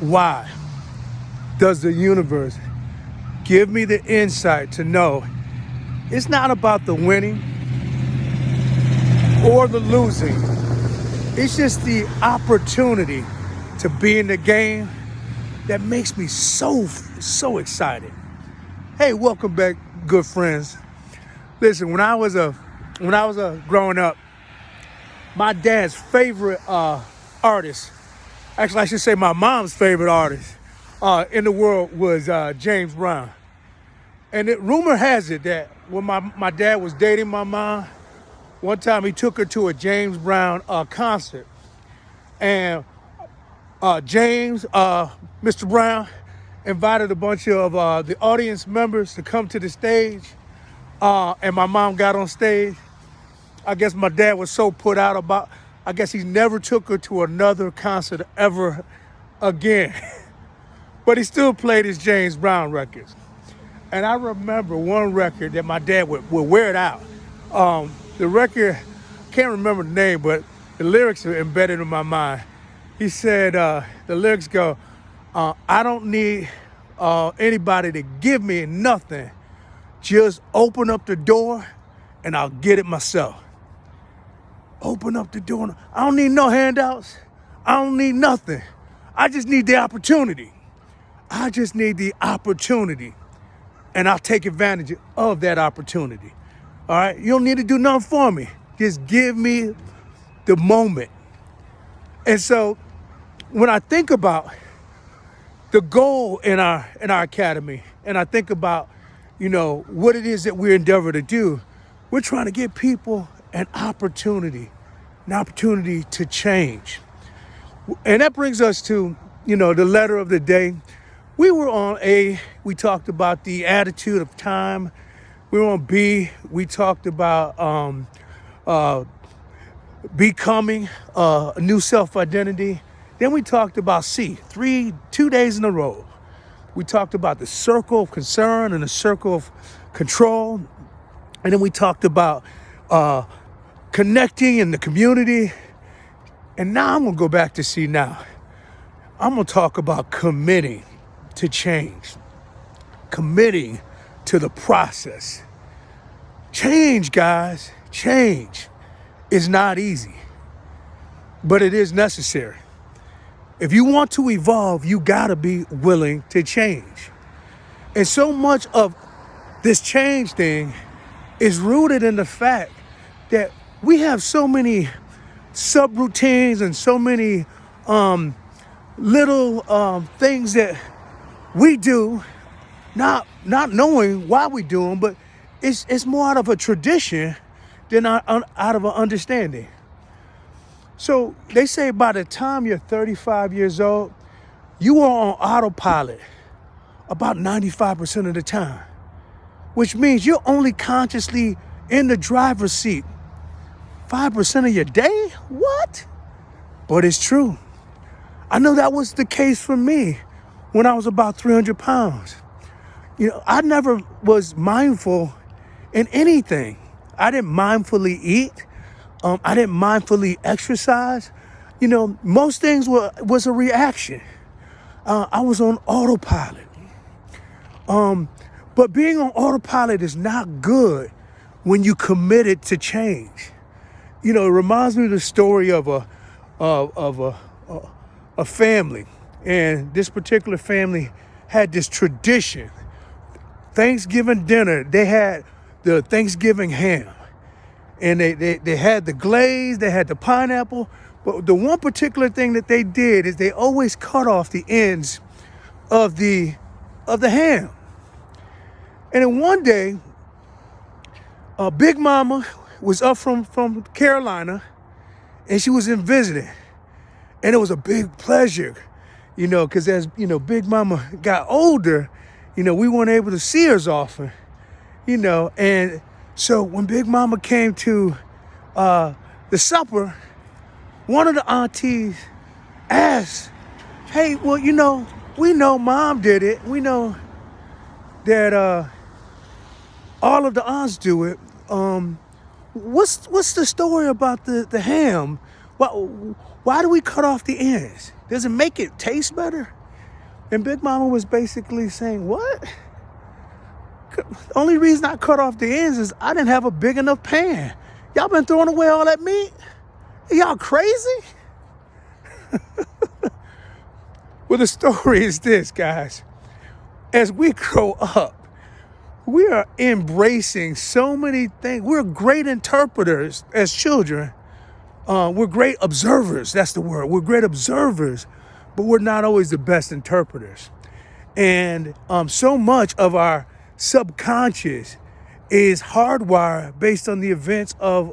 Why does the universe give me the insight to know it's not about the winning or the losing? It's just the opportunity to be in the game that makes me so excited. Hey, welcome back, good friends. Listen, when I was growing up, my dad's favorite artist, actually I should say my mom's favorite artist in the world was James Brown. And rumor has it that when my dad was dating my mom, one time he took her to a James Brown concert. And Mr. Brown, invited a bunch of the audience members to come to the stage. And my mom got on stage. I guess my dad was so put out about, I guess he never took her to another concert ever again. But he still played his James Brown records. And I remember one record that my dad would wear it out. The record, I can't remember the name, but the lyrics are embedded in my mind. He said, the lyrics go, I don't need anybody to give me nothing. Just open up the door and I'll get it myself. Open up the door. I don't need no handouts. I don't need nothing. I just need the opportunity. I just need the opportunity. And I'll take advantage of that opportunity. All right? You don't need to do nothing for me. Just give me the moment. And so when I think about the goal in our academy, and I think about, what it is that we endeavor to do, we're trying to give people an opportunity to change. And that brings us to, the letter of the day. We were on A, we talked about the attitude of time. We were on B, we talked about becoming a new self-identity. Then we talked about C, 2 days in a row. We talked about the circle of concern and the circle of control. And then we talked about connecting in the community. And now I'm going to go back to C now. I'm going to talk about committing to change. Committing to the process. Change, guys, change is not easy, but it is necessary. If you want to evolve, you gotta be willing to change. And so much of this change thing is rooted in the fact that we have so many subroutines and so many little things that we do, not knowing why we do them, but it's more out of a tradition than out of an understanding. So they say by the time you're 35 years old, you are on autopilot about 95% of the time, which means you're only consciously in the driver's seat 5% of your day? What? But it's true. I know that was the case for me when I was about 300 pounds. I never was mindful in anything. I didn't mindfully eat. I didn't mindfully exercise. Most things was a reaction. I was on autopilot. But being on autopilot is not good when you committed to change. It reminds me of the story of a family, and this particular family had this tradition. Thanksgiving dinner, they had the Thanksgiving ham. And they had the glaze, they had the pineapple. But the one particular thing that they did is they always cut off the ends of the ham. And then one day, Big Mama was up from Carolina, and she was in visiting. And it was a big pleasure, because as, Big Mama got older, we weren't able to see her as often, and so when Big Mama came to the supper, one of the aunties asked, hey, well, we know Mom did it. We know that all of the aunts do it. What's the story about the ham? Why do we cut off the ends? Does it make it taste better? And Big Mama was basically saying, what? The only reason I cut off the ends is I didn't have a big enough pan. Y'all been throwing away all that meat? Y'all crazy? Well, the story is this, guys. As we grow up, we are embracing so many things. We're great interpreters as children. We're great observers. That's the word. We're great observers, but we're not always the best interpreters. And so much of our subconscious is hardwired based on the events of